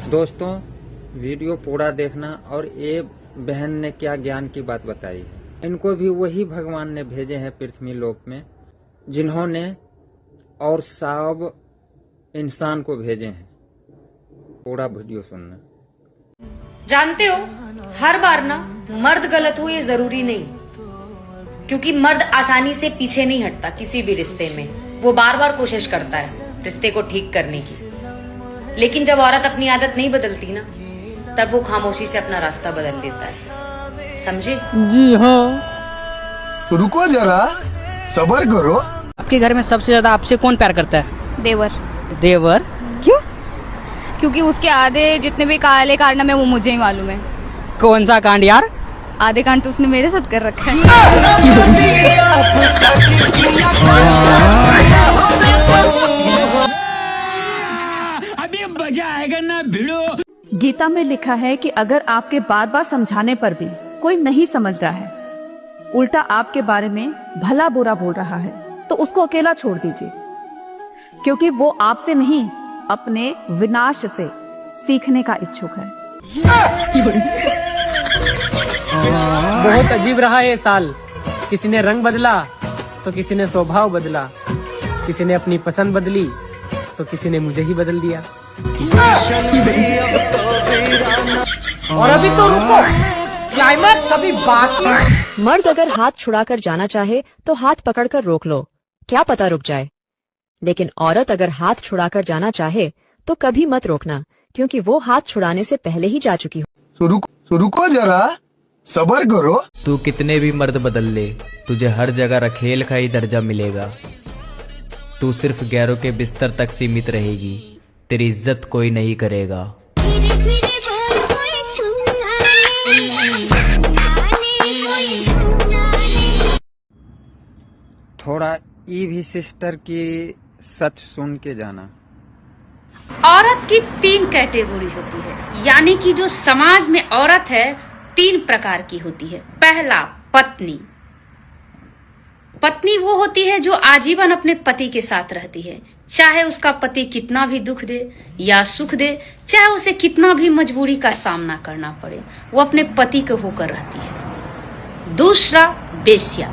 दोस्तों, वीडियो पूरा देखना और ये बहन ने क्या ज्ञान की बात बताई है। इनको भी वही भगवान ने भेजे हैं पृथ्वी लोक में, जिन्होंने और सब इंसान को भेजे हैं। पूरा वीडियो सुनना। जानते हो, हर बार ना मर्द गलत हो ये जरूरी नहीं, क्योंकि मर्द आसानी से पीछे नहीं हटता किसी भी रिश्ते में। वो बार बार कोशिश करता है रिश्ते को ठीक करने की, लेकिन जब औरत अपनी आदत नहीं बदलती ना, तब वो खामोशी से अपना रास्ता बदल लेता है। समझे? जी हाँ। रुको जरा, सब्र करो। आपके घर में सबसे ज्यादा आपसे कौन प्यार करता है? देवर। देवर? क्यों? क्योंकि उसके आधे जितने भी काले कारनामे वो मुझे ही मालूम है। कौन सा कांड यार? आधे कांड तो उसने मेरे साथ कर रखा है। अभी मजा आएगा ना भिड़ो। गीता में लिखा है कि अगर आपके बार बार समझाने पर भी कोई नहीं समझ रहा है, उल्टा आपके बारे में भला बुरा बोल रहा है, तो उसको अकेला छोड़ दीजिए, क्योंकि वो आपसे नहीं अपने विनाश से सीखने का इच्छुक है। बहुत अजीब रहा ये साल। किसी ने रंग बदला तो किसी ने स्वभाव बदला, किसी ने अपनी पसंद बदली तो किसी ने मुझे ही बदल दिया। और अभी तो रुको, क्लाइमैक्स अभी बाकी। मर्द अगर हाथ छुड़ाकर जाना चाहे तो हाथ पकड़कर रोक लो, क्या पता रुक जाए। लेकिन औरत अगर हाथ छुड़ाकर जाना चाहे तो कभी मत रोकना, क्योंकि वो हाथ छुड़ाने से पहले ही जा चुकी हो। रुको जरा, सब्र करो। तू कितने भी मर्द बदल ले, तुझे हर जगह रखेल का ही दर्जा मिलेगा। तू सिर्फ गैरों के बिस्तर तक सीमित रहेगी, तेरी इज्जत कोई नहीं करेगा। थोड़ा भी सिस्टर की सच सुन के जाना। औरत की 3 कैटेगरी होती है, यानी कि जो समाज में औरत है 3 प्रकार की होती है। पहला, पत्नी। पत्नी वो होती है जो आजीवन अपने पति के साथ रहती है, चाहे उसका पति कितना भी दुख दे या सुख दे, चाहे उसे कितना भी मजबूरी का सामना करना पड़े, वो अपने पति को होकर रहती है। दूसरा, बेश्या।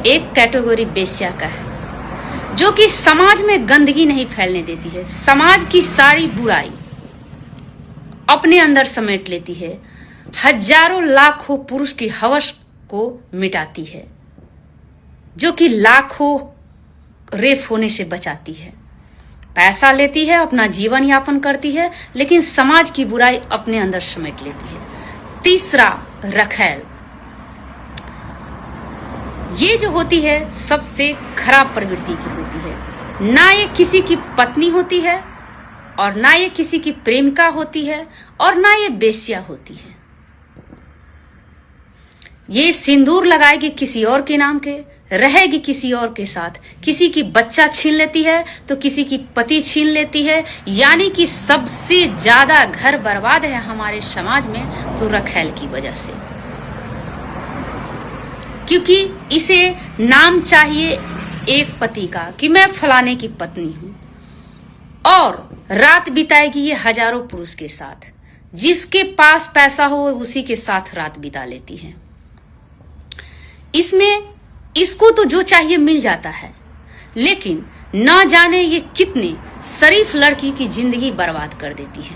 एक कैटेगरी बेश्या का है, जो कि समाज में गंदगी नहीं फैलने देती है, समाज की सारी बुराई अपने अंदर समेट लेती है, हजारों लाखों पुरुष की हवस को मिटाती है, जो कि लाखों रेप होने से बचाती है, पैसा लेती है, अपना जीवन यापन करती है, लेकिन समाज की बुराई अपने अंदर समेट लेती है। तीसरा, रखैल। ये जो होती है सबसे खराब प्रवृत्ति की होती है। ना ये किसी की पत्नी होती है, और ना ये किसी की प्रेमिका होती है, और ना ये बेश्या होती है। ये सिंदूर लगाएगी किसी और के नाम के, रहेगी किसी और के साथ, किसी की बच्चा छीन लेती है तो किसी की पति छीन लेती है। यानी कि सबसे ज्यादा घर बर्बाद है हमारे समाज में तो रखैल की वजह से, क्योंकि इसे नाम चाहिए एक पति का कि मैं फलाने की पत्नी हूं, और रात बिताएगी ये हजारों पुरुष के साथ। जिसके पास पैसा हो उसी के साथ रात बिता लेती है। इसमें इसको तो जो चाहिए मिल जाता है, लेकिन ना जाने ये कितनी शरीफ लड़की की जिंदगी बर्बाद कर देती है।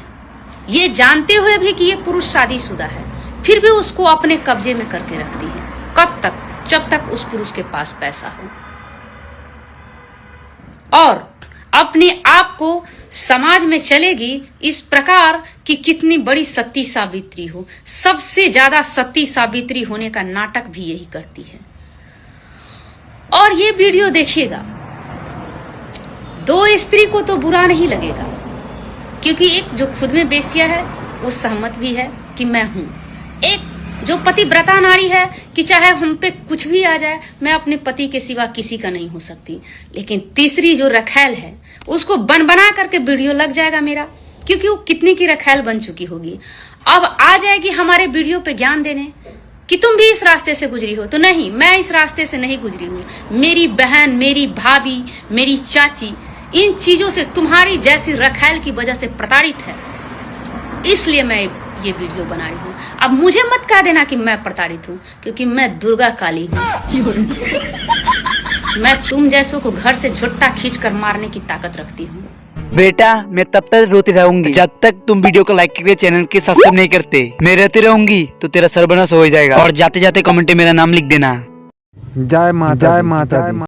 ये जानते हुए भी कि ये पुरुष शादीशुदा है, फिर भी उसको अपने कब्जे में करके रखती है। कब तक? जब तक उस पुरुष के पास पैसा हो, और अपने आप को समाज में चलेगी इस प्रकार कि कितनी बड़ी सती सावित्री हो। सबसे ज्यादा सती सावित्री होने का नाटक भी यही करती है। और ये वीडियो देखिएगा, 2 स्त्री को तो बुरा नहीं लगेगा, क्योंकि एक जो खुद में बेश्या है वो सहमत भी है कि मैं हूं, एक जो पतिव्रता नारी है कि चाहे हम पे कुछ भी आ जाए, मैं अपने पति के सिवा किसी का नहीं हो सकती। लेकिन तीसरी जो रखैल है, उसको बना करके वीडियो लग जाएगा मेरा, क्योंकि वो कितनी की रखैल बन चुकी होगी। अब आ जाएगी हमारे वीडियो पे ज्ञान देने कि तुम भी इस रास्ते से गुजरी हो। तो नहीं, मैं इस रास्ते से नहीं गुजरी हूँ। मेरी बहन, मेरी भाभी, मेरी चाची इन चीजों से, तुम्हारी जैसी रखैल की वजह से प्रताड़ित है। इसलिए मैं ये वीडियो बना रही हूँ। अब मुझे मत कह देना कि मैं प्रताड़ित हूँ, क्योंकि मैं दुर्गा काली हूँ। मैं तुम जैसों को घर से झुट्टा खींच कर मारने की ताकत रखती हूँ। बेटा मैं तब तक रोती रहूंगी जब तक तुम वीडियो को लाइक करके चैनल के सब्सक्राइब नहीं करते। मैं रहती रहूंगी तो तेरा सर्वनाश हो जाएगा। और जाते जाते कमेंट में मेरा नाम लिख देना। जय माता।